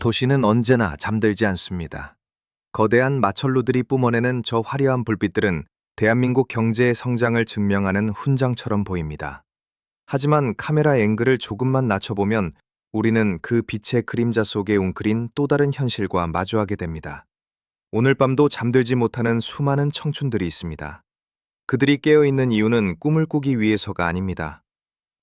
도시는 언제나 잠들지 않습니다. 거대한 마천루들이 뿜어내는 저 화려한 불빛들은 대한민국 경제의 성장을 증명하는 훈장처럼 보입니다. 하지만 카메라 앵글을 조금만 낮춰보면 우리는 그 빛의 그림자 속에 웅크린 또 다른 현실과 마주하게 됩니다. 오늘 밤도 잠들지 못하는 수많은 청춘들이 있습니다. 그들이 깨어있는 이유는 꿈을 꾸기 위해서가 아닙니다.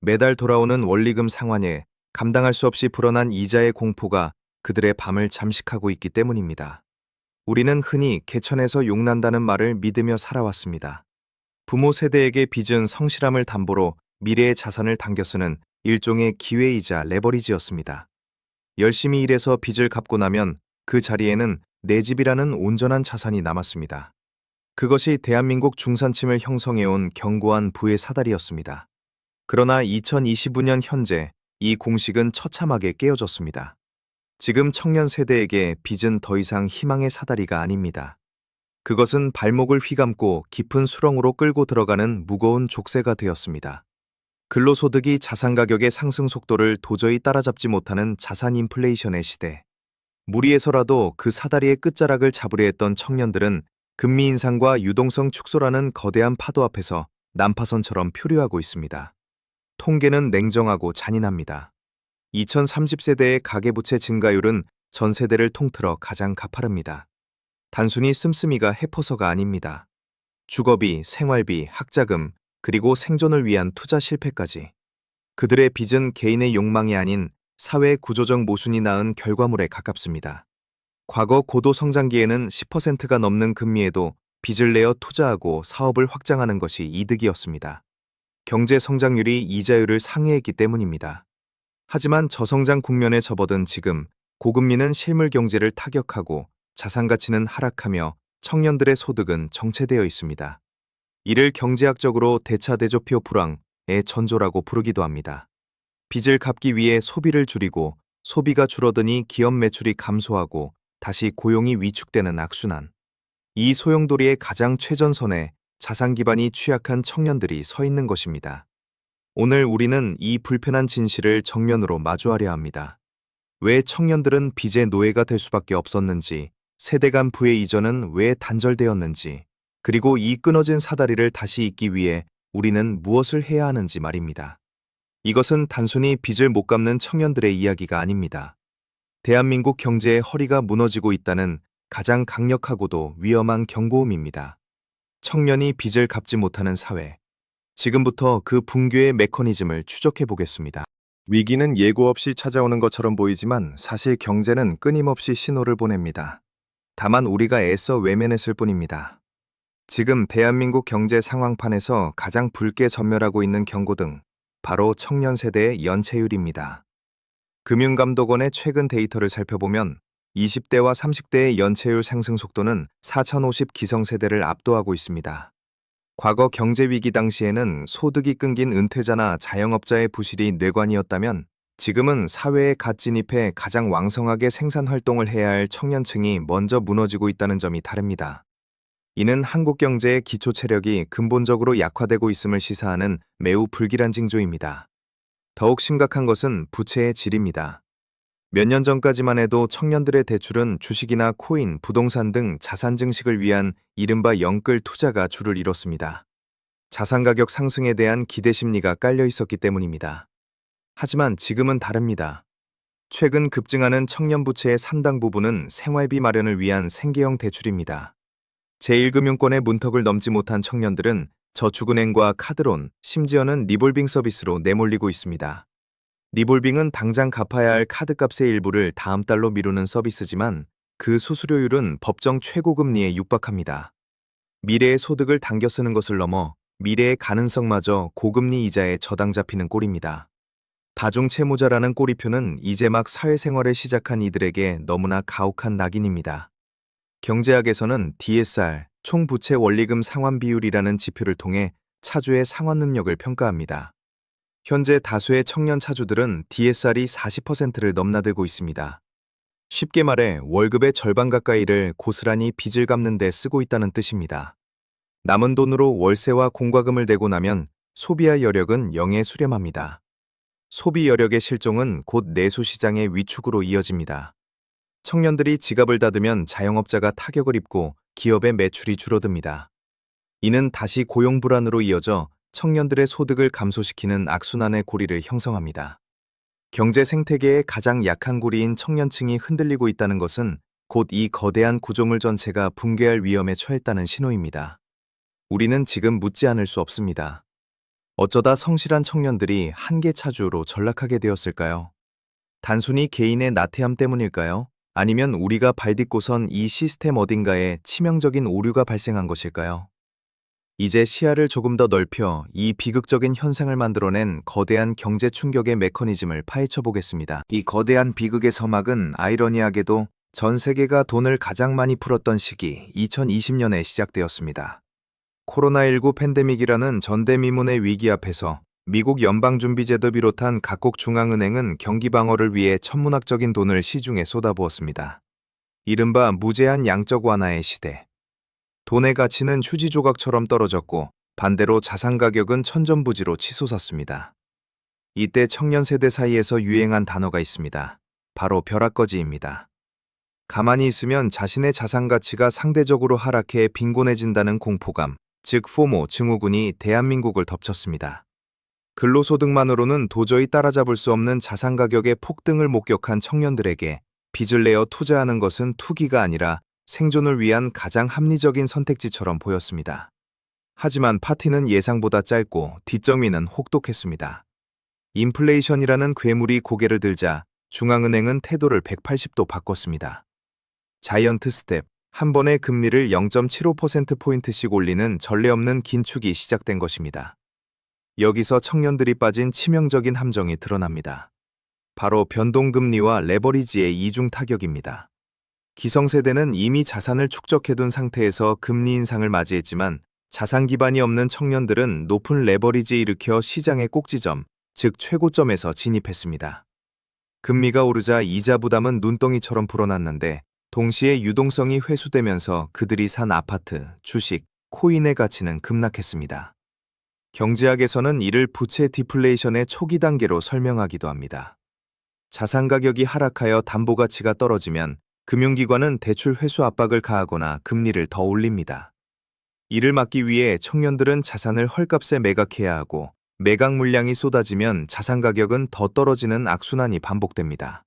매달 돌아오는 원리금 상환에 감당할 수 없이 불어난 이자의 공포가 그들의 밤을 잠식하고 있기 때문입니다. 우리는 흔히 개천에서 용난다는 말을 믿으며 살아왔습니다. 부모 세대에게 빚은 성실함을 담보로 미래의 자산을 당겨 쓰는 일종의 기회이자 레버리지였습니다. 열심히 일해서 빚을 갚고 나면 그 자리에는 내 집이라는 온전한 자산이 남았습니다. 그것이 대한민국 중산층을 형성해온 견고한 부의 사다리였습니다. 그러나 2025년 현재 이 공식은 처참하게 깨어졌습니다. 지금 청년 세대에게 빚은 더 이상 희망의 사다리가 아닙니다. 그것은 발목을 휘감고 깊은 수렁으로 끌고 들어가는 무거운 족쇄가 되었습니다. 근로소득이 자산 가격의 상승 속도를 도저히 따라잡지 못하는 자산 인플레이션의 시대. 무리해서라도 그 사다리의 끝자락을 잡으려 했던 청년들은 금리 인상과 유동성 축소라는 거대한 파도 앞에서 난파선처럼 표류하고 있습니다. 통계는 냉정하고 잔인합니다. 2030세대의 가계부채 증가율은 전 세대를 통틀어 가장 가파릅니다. 단순히 씀씀이가 해퍼서가 아닙니다. 주거비, 생활비, 학자금, 그리고 생존을 위한 투자 실패까지. 그들의 빚은 개인의 욕망이 아닌 사회 구조적 모순이 낳은 결과물에 가깝습니다. 과거 고도 성장기에는 10%가 넘는 금리에도 빚을 내어 투자하고 사업을 확장하는 것이 이득이었습니다. 경제 성장률이 이자율을 상회했기 때문입니다. 하지만 저성장 국면에 접어든 지금 고금리는 실물 경제를 타격하고 자산 가치는 하락하며 청년들의 소득은 정체되어 있습니다. 이를 경제학적으로 대차대조표 불황의 전조라고 부르기도 합니다. 빚을 갚기 위해 소비를 줄이고 소비가 줄어드니 기업 매출이 감소하고 다시 고용이 위축되는 악순환. 이 소용돌이의 가장 최전선에 자산 기반이 취약한 청년들이 서 있는 것입니다. 오늘 우리는 이 불편한 진실을 정면으로 마주하려 합니다. 왜 청년들은 빚의 노예가 될 수밖에 없었는지, 세대 간 부의 이전은 왜 단절되었는지, 그리고 이 끊어진 사다리를 다시 잇기 위해 우리는 무엇을 해야 하는지 말입니다. 이것은 단순히 빚을 못 갚는 청년들의 이야기가 아닙니다. 대한민국 경제의 허리가 무너지고 있다는 가장 강력하고도 위험한 경고음입니다. 청년이 빚을 갚지 못하는 사회. 지금부터 그 붕괴의 메커니즘을 추적해 보겠습니다. 위기는 예고 없이 찾아오는 것처럼 보이지만 사실 경제는 끊임없이 신호를 보냅니다. 다만 우리가 애써 외면했을 뿐입니다. 지금 대한민국 경제 상황판에서 가장 붉게 전멸하고 있는 경고등, 바로 청년 세대의 연체율입니다. 금융감독원의 최근 데이터를 살펴보면 20대와 30대의 연체율 상승 속도는 4050 기성세대를 압도하고 있습니다. 과거 경제위기 당시에는 소득이 끊긴 은퇴자나 자영업자의 부실이 뇌관이었다면 지금은 사회에 갓 진입해 가장 왕성하게 생산활동을 해야 할 청년층이 먼저 무너지고 있다는 점이 다릅니다. 이는 한국 경제의 기초 체력이 근본적으로 약화되고 있음을 시사하는 매우 불길한 징조입니다. 더욱 심각한 것은 부채의 질입니다. 몇 년 전까지만 해도 청년들의 대출은 주식이나 코인, 부동산 등 자산 증식을 위한 이른바 영끌 투자가 주를 이뤘습니다. 자산 가격 상승에 대한 기대 심리가 깔려 있었기 때문입니다. 하지만 지금은 다릅니다. 최근 급증하는 청년 부채의 상당 부분은 생활비 마련을 위한 생계형 대출입니다. 제1금융권의 문턱을 넘지 못한 청년들은 저축은행과 카드론, 심지어는 리볼빙 서비스로 내몰리고 있습니다. 리볼빙은 당장 갚아야 할 카드값의 일부를 다음 달로 미루는 서비스지만 그 수수료율은 법정 최고금리에 육박합니다. 미래의 소득을 당겨 쓰는 것을 넘어 미래의 가능성마저 고금리 이자에 저당 잡히는 꼴입니다. 다중채무자라는 꼬리표는 이제 막 사회생활을 시작한 이들에게 너무나 가혹한 낙인입니다. 경제학에서는 DSR, 총부채 원리금 상환 비율이라는 지표를 통해 차주의 상환 능력을 평가합니다. 현재 다수의 청년 차주들은 DSR이 40%를 넘나들고 있습니다. 쉽게 말해 월급의 절반 가까이를 고스란히 빚을 갚는 데 쓰고 있다는 뜻입니다. 남은 돈으로 월세와 공과금을 대고 나면 소비할 여력은 0에 수렴합니다. 소비 여력의 실종은 곧 내수 시장의 위축으로 이어집니다. 청년들이 지갑을 닫으면 자영업자가 타격을 입고 기업의 매출이 줄어듭니다. 이는 다시 고용 불안으로 이어져 청년들의 소득을 감소시키는 악순환의 고리를 형성합니다. 경제 생태계의 가장 약한 고리인 청년층이 흔들리고 있다는 것은 곧 이 거대한 구조물 전체가 붕괴할 위험에 처했다는 신호입니다. 우리는 지금 묻지 않을 수 없습니다. 어쩌다 성실한 청년들이 한계 차주로 전락하게 되었을까요? 단순히 개인의 나태함 때문일까요? 아니면 우리가 발딛고선 이 시스템 어딘가에 치명적인 오류가 발생한 것일까요? 이제 시야를 조금 더 넓혀 이 비극적인 현상을 만들어낸 거대한 경제 충격의 메커니즘을 파헤쳐 보겠습니다. 이 거대한 비극의 서막은 아이러니하게도 전 세계가 돈을 가장 많이 풀었던 시기 2020년에 시작되었습니다. 코로나19 팬데믹이라는 전대미문의 위기 앞에서 미국 연방준비제도 비롯한 각국 중앙은행은 경기 방어를 위해 천문학적인 돈을 시중에 쏟아부었습니다. 이른바 무제한 양적 완화의 시대. 돈의 가치는 휴지 조각처럼 떨어졌고 반대로 자산 가격은 천정부지로 치솟았습니다. 이때 청년 세대 사이에서 유행한 단어가 있습니다. 바로 벼락거지입니다. 가만히 있으면 자신의 자산 가치가 상대적으로 하락해 빈곤해진다는 공포감, 즉 포모 증후군이 대한민국을 덮쳤습니다. 근로소득만으로는 도저히 따라잡을 수 없는 자산 가격의 폭등을 목격한 청년들에게 빚을 내어 투자하는 것은 투기가 아니라 생존을 위한 가장 합리적인 선택지처럼 보였습니다. 하지만 파티는 예상보다 짧고 뒷정리는 혹독했습니다. 인플레이션이라는 괴물이 고개를 들자 중앙은행은 태도를 180도 바꿨습니다. 자이언트 스텝, 한 번에 금리를 0.75%포인트씩 올리는 전례 없는 긴축이 시작된 것입니다. 여기서 청년들이 빠진 치명적인 함정이 드러납니다. 바로 변동금리와 레버리지의 이중 타격입니다. 기성세대는 이미 자산을 축적해둔 상태에서 금리 인상을 맞이했지만 자산 기반이 없는 청년들은 높은 레버리지 일으켜 시장의 꼭지점, 즉 최고점에서 진입했습니다. 금리가 오르자 이자 부담은 눈덩이처럼 불어났는데 동시에 유동성이 회수되면서 그들이 산 아파트, 주식, 코인의 가치는 급락했습니다. 경제학에서는 이를 부채 디플레이션의 초기 단계로 설명하기도 합니다. 자산 가격이 하락하여 담보 가치가 떨어지면 금융기관은 대출 회수 압박을 가하거나 금리를 더 올립니다. 이를 막기 위해 청년들은 자산을 헐값에 매각해야 하고 매각 물량이 쏟아지면 자산 가격은 더 떨어지는 악순환이 반복됩니다.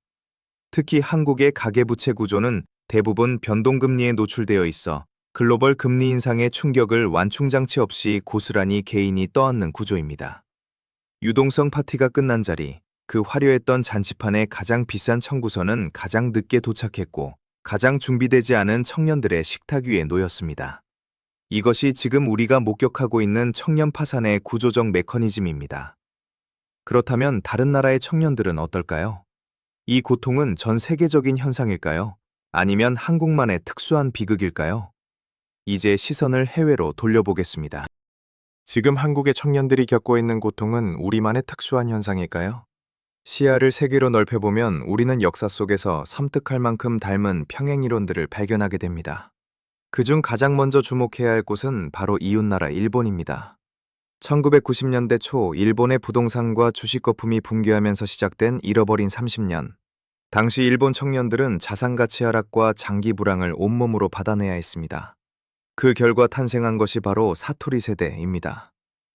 특히 한국의 가계부채 구조는 대부분 변동금리에 노출되어 있어 글로벌 금리 인상의 충격을 완충장치 없이 고스란히 개인이 떠안는 구조입니다. 유동성 파티가 끝난 자리, 그 화려했던 잔치판의 가장 비싼 청구서는 가장 늦게 도착했고 가장 준비되지 않은 청년들의 식탁 위에 놓였습니다. 이것이 지금 우리가 목격하고 있는 청년 파산의 구조적 메커니즘입니다. 그렇다면 다른 나라의 청년들은 어떨까요? 이 고통은 전 세계적인 현상일까요? 아니면 한국만의 특수한 비극일까요? 이제 시선을 해외로 돌려보겠습니다. 지금 한국의 청년들이 겪고 있는 고통은 우리만의 특수한 현상일까요? 시야를 세계로 넓혀보면 우리는 역사 속에서 섬뜩할 만큼 닮은 평행이론들을 발견하게 됩니다. 그중 가장 먼저 주목해야 할 곳은 바로 이웃나라 일본입니다. 1990년대 초 일본의 부동산과 주식 거품이 붕괴하면서 시작된 잃어버린 30년. 당시 일본 청년들은 자산 가치 하락과 장기 불황을 온몸으로 받아내야 했습니다. 그 결과 탄생한 것이 바로 사토리 세대입니다.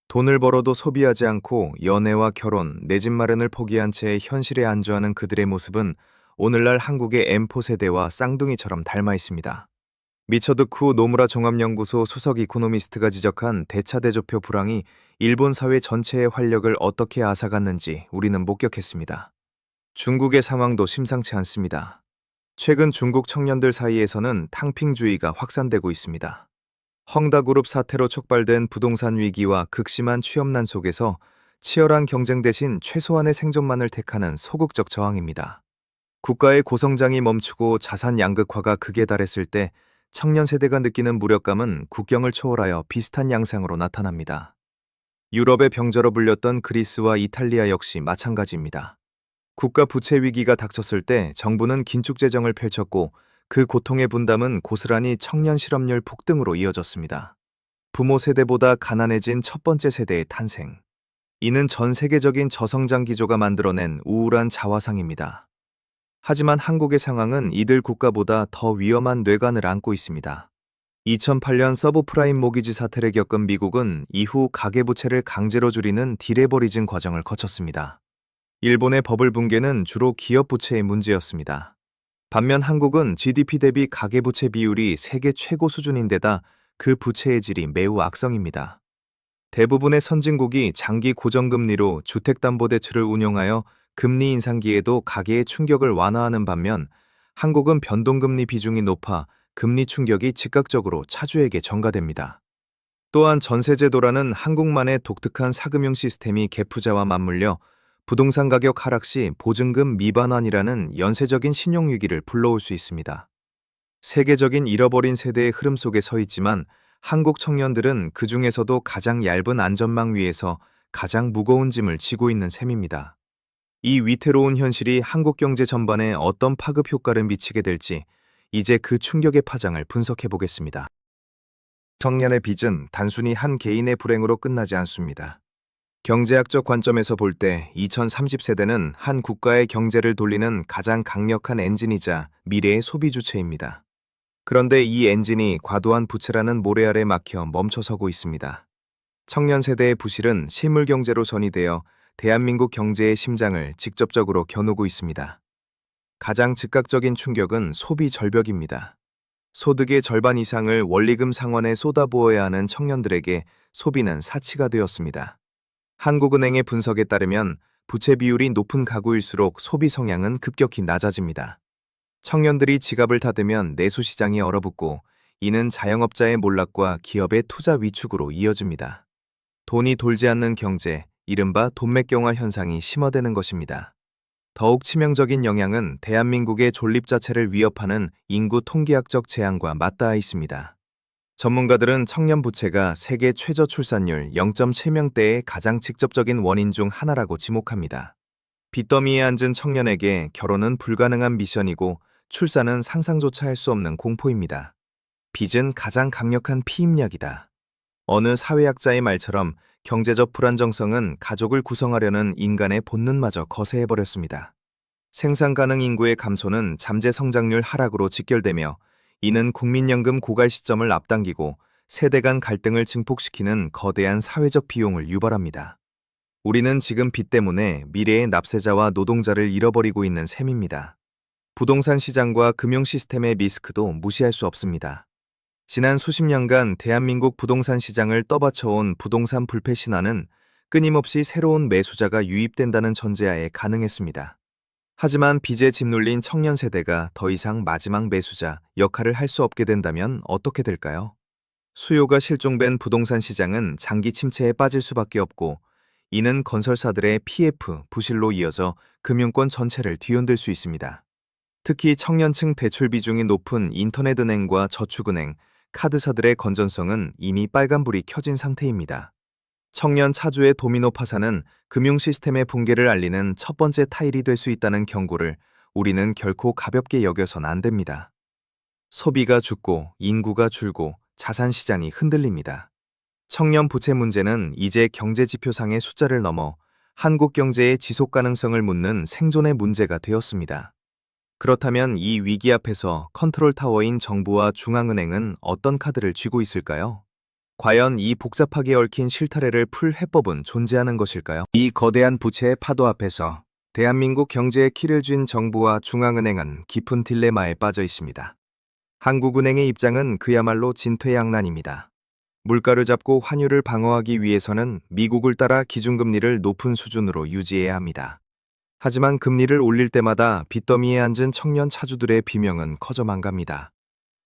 돈을 벌어도 소비하지 않고 연애와 결혼, 내 집 마련을 포기한 채 현실에 안주하는 그들의 모습은 오늘날 한국의 M4 세대와 쌍둥이처럼 닮아 있습니다. 미처드쿠 노무라 종합연구소 수석 이코노미스트가 지적한 대차대조표 불황이 일본 사회 전체의 활력을 어떻게 앗아갔는지 우리는 목격했습니다. 중국의 상황도 심상치 않습니다. 최근 중국 청년들 사이에서는 탕핑주의가 확산되고 있습니다. 헝다그룹 사태로 촉발된 부동산 위기와 극심한 취업난 속에서 치열한 경쟁 대신 최소한의 생존만을 택하는 소극적 저항입니다. 국가의 고성장이 멈추고 자산 양극화가 극에 달했을 때 청년 세대가 느끼는 무력감은 국경을 초월하여 비슷한 양상으로 나타납니다. 유럽의 병자로 불렸던 그리스와 이탈리아 역시 마찬가지입니다. 국가 부채 위기가 닥쳤을 때 정부는 긴축 재정을 펼쳤고 그 고통의 분담은 고스란히 청년 실업률 폭등으로 이어졌습니다. 부모 세대보다 가난해진 첫 번째 세대의 탄생. 이는 전 세계적인 저성장 기조가 만들어낸 우울한 자화상입니다. 하지만 한국의 상황은 이들 국가보다 더 위험한 뇌관을 안고 있습니다. 2008년 서브프라임 모기지 사태를 겪은 미국은 이후 가계부채를 강제로 줄이는 디레버리징 과정을 거쳤습니다. 일본의 버블 붕괴는 주로 기업 부채의 문제였습니다. 반면 한국은 GDP 대비 가계부채 비율이 세계 최고 수준인데다 그 부채의 질이 매우 악성입니다. 대부분의 선진국이 장기 고정금리로 주택담보대출을 운용하여 금리 인상기에도 가계의 충격을 완화하는 반면 한국은 변동금리 비중이 높아 금리 충격이 즉각적으로 차주에게 전가됩니다. 또한 전세제도라는 한국만의 독특한 사금융 시스템이 갭투자와 맞물려 부동산 가격 하락 시 보증금 미반환이라는 연쇄적인 신용위기를 불러올 수 있습니다. 세계적인 잃어버린 세대의 흐름 속에 서 있지만 한국 청년들은 그 중에서도 가장 얇은 안전망 위에서 가장 무거운 짐을 지고 있는 셈입니다. 이 위태로운 현실이 한국 경제 전반에 어떤 파급 효과를 미치게 될지 이제 그 충격의 파장을 분석해 보겠습니다. 청년의 빚은 단순히 한 개인의 불행으로 끝나지 않습니다. 경제학적 관점에서 볼 때 2030세대는 한 국가의 경제를 돌리는 가장 강력한 엔진이자 미래의 소비 주체입니다. 그런데 이 엔진이 과도한 부채라는 모래 아래 막혀 멈춰서고 있습니다. 청년 세대의 부실은 실물 경제로 전이되어 대한민국 경제의 심장을 직접적으로 겨누고 있습니다. 가장 즉각적인 충격은 소비 절벽입니다. 소득의 절반 이상을 원리금 상환에 쏟아부어야 하는 청년들에게 소비는 사치가 되었습니다. 한국은행의 분석에 따르면 부채 비율이 높은 가구일수록 소비 성향은 급격히 낮아집니다. 청년들이 지갑을 닫으면 내수 시장이 얼어붙고 이는 자영업자의 몰락과 기업의 투자 위축으로 이어집니다. 돈이 돌지 않는 경제, 이른바 돈맥경화 현상이 심화되는 것입니다. 더욱 치명적인 영향은 대한민국의 존립 자체를 위협하는 인구 통계학적 재앙과 맞닿아 있습니다. 전문가들은 청년 부채가 세계 최저 출산율 0.7명대의 가장 직접적인 원인 중 하나라고 지목합니다. 빚더미에 앉은 청년에게 결혼은 불가능한 미션이고 출산은 상상조차 할 수 없는 공포입니다. 빚은 가장 강력한 피임약이다. 어느 사회학자의 말처럼 경제적 불안정성은 가족을 구성하려는 인간의 본능마저 거세해버렸습니다. 생산 가능 인구의 감소는 잠재 성장률 하락으로 직결되며 이는 국민연금 고갈 시점을 앞당기고 세대 간 갈등을 증폭시키는 거대한 사회적 비용을 유발합니다. 우리는 지금 빚 때문에 미래의 납세자와 노동자를 잃어버리고 있는 셈입니다. 부동산 시장과 금융 시스템의 리스크도 무시할 수 없습니다. 지난 수십 년간 대한민국 부동산 시장을 떠받쳐온 부동산 불패 신화는 끊임없이 새로운 매수자가 유입된다는 전제하에 가능했습니다. 하지만 빚에 짓눌린 청년 세대가 더 이상 마지막 매수자 역할을 할 수 없게 된다면 어떻게 될까요? 수요가 실종된 부동산 시장은 장기 침체에 빠질 수밖에 없고 이는 건설사들의 PF, 부실로 이어져 금융권 전체를 뒤흔들 수 있습니다. 특히 청년층 대출 비중이 높은 인터넷은행과 저축은행, 카드사들의 건전성은 이미 빨간불이 켜진 상태입니다. 청년 차주의 도미노 파산은 금융 시스템의 붕괴를 알리는 첫 번째 타일이 될 수 있다는 경고를 우리는 결코 가볍게 여겨선 안 됩니다. 소비가 죽고 인구가 줄고 자산 시장이 흔들립니다. 청년 부채 문제는 이제 경제 지표상의 숫자를 넘어 한국 경제의 지속 가능성을 묻는 생존의 문제가 되었습니다. 그렇다면 이 위기 앞에서 컨트롤 타워인 정부와 중앙은행은 어떤 카드를 쥐고 있을까요? 과연 이 복잡하게 얽힌 실타래를 풀 해법은 존재하는 것일까요? 이 거대한 부채의 파도 앞에서 대한민국 경제의 키를 쥔 정부와 중앙은행은 깊은 딜레마에 빠져 있습니다. 한국은행의 입장은 그야말로 진퇴양난입니다. 물가를 잡고 환율을 방어하기 위해서는 미국을 따라 기준금리를 높은 수준으로 유지해야 합니다. 하지만 금리를 올릴 때마다 빚더미에 앉은 청년 차주들의 비명은 커져만 갑니다.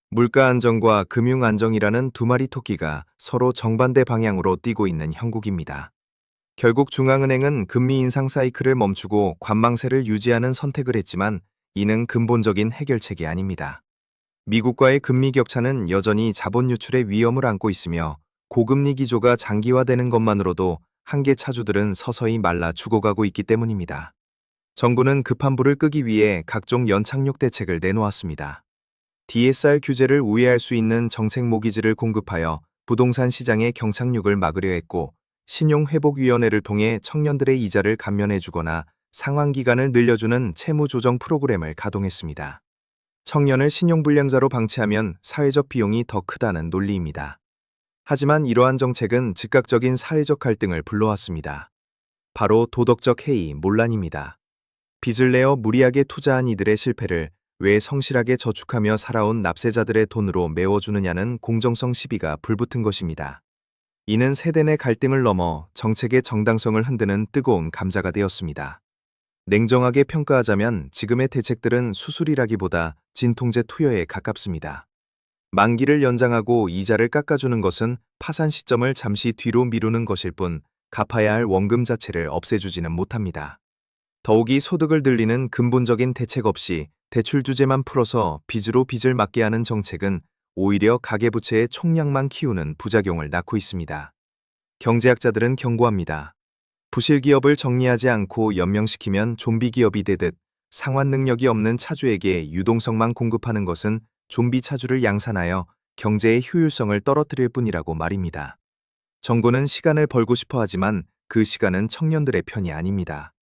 물가 안정과 금융 안정이라는 두 마리 토끼가 서로 정반대 방향으로 뛰고 있는 형국입니다. 결국 중앙은행은 금리 인상 사이클을 멈추고 관망세를 유지하는 선택을 했지만 이는 근본적인 해결책이 아닙니다. 미국과의 금리 격차는 여전히 자본 유출의 위험을 안고 있으며 고금리 기조가 장기화되는 것만으로도 한계 차주들은 서서히 말라 죽어가고 있기 때문입니다. 정부는 급한 불을 끄기 위해 각종 연착륙 대책을 내놓았습니다. DSR 규제를 우회할 수 있는 정책 모기지를 공급하여 부동산 시장의 경착륙을 막으려 했고 신용회복위원회를 통해 청년들의 이자를 감면해주거나 상환 기간을 늘려주는 채무 조정 프로그램을 가동했습니다. 청년을 신용불량자로 방치하면 사회적 비용이 더 크다는 논리입니다. 하지만 이러한 정책은 즉각적인 사회적 갈등을 불러왔습니다. 바로 도덕적 해이 논란입니다. 빚을 내어 무리하게 투자한 이들의 실패를 왜 성실하게 저축하며 살아온 납세자들의 돈으로 메워주느냐는 공정성 시비가 불붙은 것입니다. 이는 세대 내 갈등을 넘어 정책의 정당성을 흔드는 뜨거운 감자가 되었습니다. 냉정하게 평가하자면 지금의 대책들은 수술이라기보다 진통제 투여에 가깝습니다. 만기를 연장하고 이자를 깎아주는 것은 파산 시점을 잠시 뒤로 미루는 것일 뿐 갚아야 할 원금 자체를 없애주지는 못합니다. 더욱이 소득을 늘리는 근본적인 대책 없이 대출 규제만 풀어서 빚으로 빚을 막게 하는 정책은 오히려 가계부채의 총량만 키우는 부작용을 낳고 있습니다. 경제학자들은 경고합니다. 부실 기업을 정리하지 않고 연명시키면 좀비 기업이 되듯 상환 능력이 없는 차주에게 유동성만 공급하는 것은 좀비 차주를 양산하여 경제의 효율성을 떨어뜨릴 뿐이라고 말입니다. 정부는 시간을 벌고 싶어 하지만 그 시간은 청년들의 편이 아닙니다.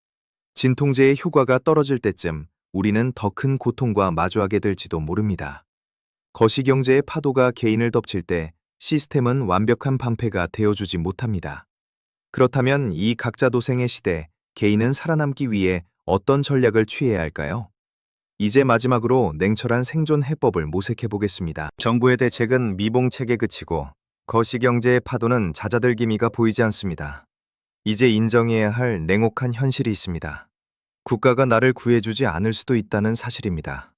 진통제의 효과가 떨어질 때쯤 우리는 더 큰 고통과 마주하게 될지도 모릅니다. 거시경제의 파도가 개인을 덮칠 때 시스템은 완벽한 방패가 되어주지 못합니다. 그렇다면 이 각자 도생의 시대, 개인은 살아남기 위해 어떤 전략을 취해야 할까요? 이제 마지막으로 냉철한 생존 해법을 모색해 보겠습니다. 정부의 대책은 미봉책에 그치고 거시경제의 파도는 잦아들 기미가 보이지 않습니다. 이제 인정해야 할 냉혹한 현실이 있습니다. 국가가 나를 구해주지 않을 수도 있다는 사실입니다.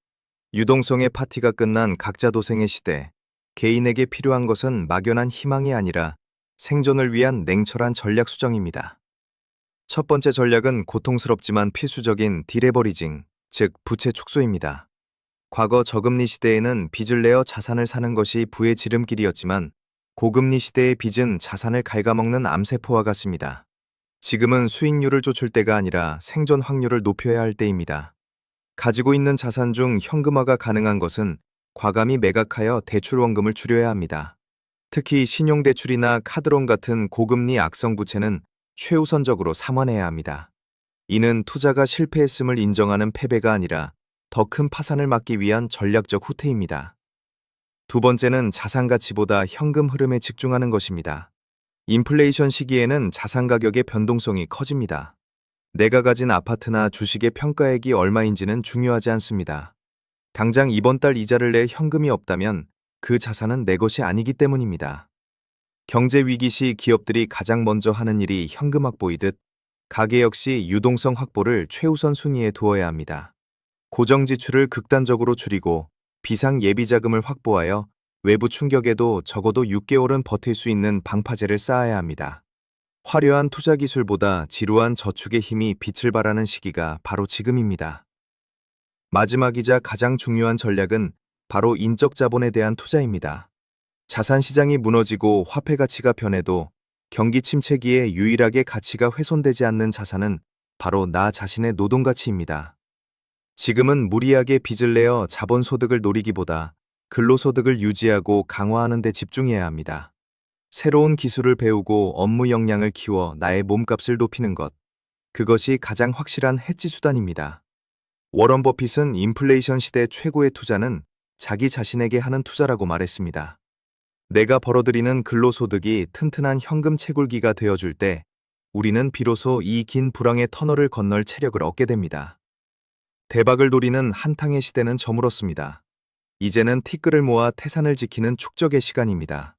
유동성의 파티가 끝난 각자 도생의 시대, 개인에게 필요한 것은 막연한 희망이 아니라 생존을 위한 냉철한 전략 수정입니다. 첫 번째 전략은 고통스럽지만 필수적인 디레버리징, 즉 부채 축소입니다. 과거 저금리 시대에는 빚을 내어 자산을 사는 것이 부의 지름길이었지만 고금리 시대의 빚은 자산을 갉아먹는 암세포와 같습니다. 지금은 수익률을 쫓을 때가 아니라 생존 확률을 높여야 할 때입니다. 가지고 있는 자산 중 현금화가 가능한 것은 과감히 매각하여 대출 원금을 줄여야 합니다. 특히 신용대출이나 카드론 같은 고금리 악성 부채는 최우선적으로 삼환해야 합니다. 이는 투자가 실패했음을 인정하는 패배가 아니라 더 큰 파산을 막기 위한 전략적 후퇴입니다. 두 번째는 자산 가치보다 현금 흐름에 집중하는 것입니다. 인플레이션 시기에는 자산 가격의 변동성이 커집니다. 내가 가진 아파트나 주식의 평가액이 얼마인지는 중요하지 않습니다. 당장 이번 달 이자를 낼 현금이 없다면 그 자산은 내 것이 아니기 때문입니다. 경제 위기 시 기업들이 가장 먼저 하는 일이 현금 확보이듯 가계 역시 유동성 확보를 최우선 순위에 두어야 합니다. 고정 지출을 극단적으로 줄이고 비상 예비 자금을 확보하여 외부 충격에도 적어도 6개월은 버틸 수 있는 방파제를 쌓아야 합니다. 화려한 투자 기술보다 지루한 저축의 힘이 빛을 발하는 시기가 바로 지금입니다. 마지막이자 가장 중요한 전략은 바로 인적 자본에 대한 투자입니다. 자산 시장이 무너지고 화폐 가치가 변해도 경기 침체기에 유일하게 가치가 훼손되지 않는 자산은 바로 나 자신의 노동 가치입니다. 지금은 무리하게 빚을 내어 자본소득을 노리기보다 근로소득을 유지하고 강화하는 데 집중해야 합니다. 새로운 기술을 배우고 업무 역량을 키워 나의 몸값을 높이는 것. 그것이 가장 확실한 해지 수단입니다. 워런 버핏은 인플레이션 시대 최고의 투자는 자기 자신에게 하는 투자라고 말했습니다. 내가 벌어들이는 근로소득이 튼튼한 현금 채굴기가 되어줄 때 우리는 비로소 이 긴 불황의 터널을 건널 체력을 얻게 됩니다. 대박을 노리는 한탕의 시대는 저물었습니다. 이제는 티끌을 모아 태산을 지키는 축적의 시간입니다.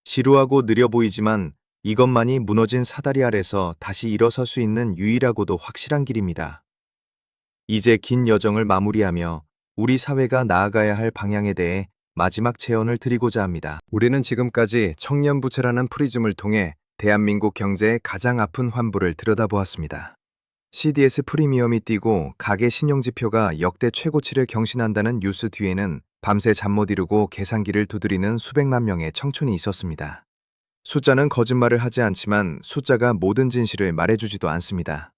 지루하고 느려 보이지만 이것만이 무너진 사다리 아래서 다시 일어설 수 있는 유일하고도 확실한 길입니다. 이제 긴 여정을 마무리하며 우리 사회가 나아가야 할 방향에 대해 마지막 제언을 드리고자 합니다. 우리는 지금까지 청년 부채라는 프리즘을 통해 대한민국 경제의 가장 아픈 환부를 들여다보았습니다. CDS 프리미엄이 뛰고 가계 신용지표가 역대 최고치를 경신한다는 뉴스 뒤에는 밤새 잠 못 이루고 계산기를 두드리는 수백만 명의 청춘이 있었습니다. 숫자는 거짓말을 하지 않지만 숫자가 모든 진실을 말해주지도 않습니다.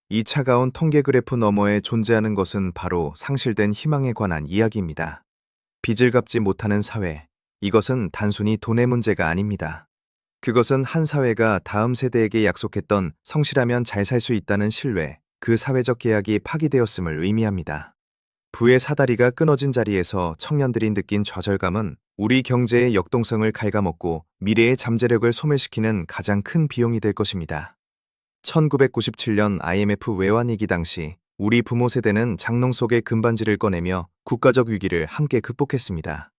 이 차가운 통계 그래프 너머에 존재하는 것은 바로 상실된 희망에 관한 이야기입니다. 빚을 갚지 못하는 사회, 이것은 단순히 돈의 문제가 아닙니다. 그것은 한 사회가 다음 세대에게 약속했던 성실하면 잘 살 수 있다는 신뢰, 그 사회적 계약이 파기되었음을 의미합니다. 부의 사다리가 끊어진 자리에서 청년들이 느낀 좌절감은 우리 경제의 역동성을 갉아먹고 미래의 잠재력을 소멸시키는 가장 큰 비용이 될 것입니다. 1997년 IMF 외환위기 당시 우리 부모 세대는 장롱 속의 금반지를 꺼내며 국가적 위기를 함께 극복했습니다.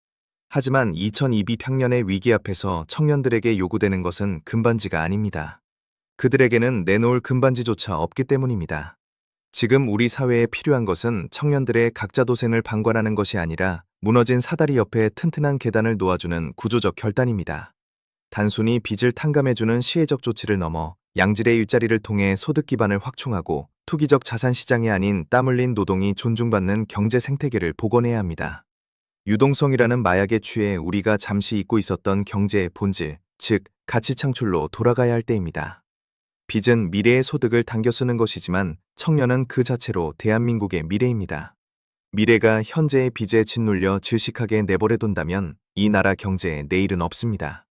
하지만 2022평년의 위기 앞에서 청년들에게 요구되는 것은 금반지가 아닙니다. 그들에게는 내놓을 금반지조차 없기 때문입니다. 지금 우리 사회에 필요한 것은 청년들의 각자 도생을 방관하는 것이 아니라 무너진 사다리 옆에 튼튼한 계단을 놓아주는 구조적 결단입니다. 단순히 빚을 탕감해주는 시혜적 조치를 넘어 양질의 일자리를 통해 소득 기반을 확충하고 투기적 자산 시장이 아닌 땀 흘린 노동이 존중받는 경제 생태계를 복원해야 합니다. 유동성이라는 마약에 취해 우리가 잠시 잊고 있었던 경제의 본질, 즉 가치 창출로 돌아가야 할 때입니다. 빚은 미래의 소득을 당겨 쓰는 것이지만 청년은 그 자체로 대한민국의 미래입니다. 미래가 현재의 빚에 짓눌려 질식하게 내버려둔다면 이 나라 경제에 내일은 없습니다.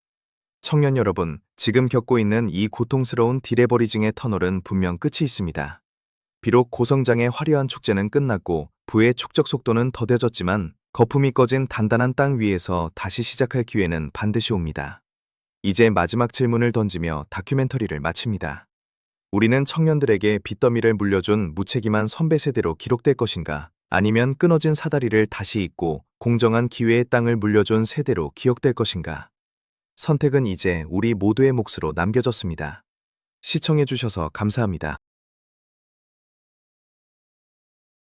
청년 여러분, 지금 겪고 있는 이 고통스러운 디레버리징의 터널은 분명 끝이 있습니다. 비록 고성장의 화려한 축제는 끝났고 부의 축적 속도는 더뎌졌지만 거품이 꺼진 단단한 땅 위에서 다시 시작할 기회는 반드시 옵니다. 이제 마지막 질문을 던지며 다큐멘터리를 마칩니다. 우리는 청년들에게 빚더미를 물려준 무책임한 선배 세대로 기록될 것인가? 아니면 끊어진 사다리를 다시 잇고 공정한 기회의 땅을 물려준 세대로 기억될 것인가? 선택은 이제 우리 모두의 몫으로 남겨졌습니다. 시청해주셔서 감사합니다.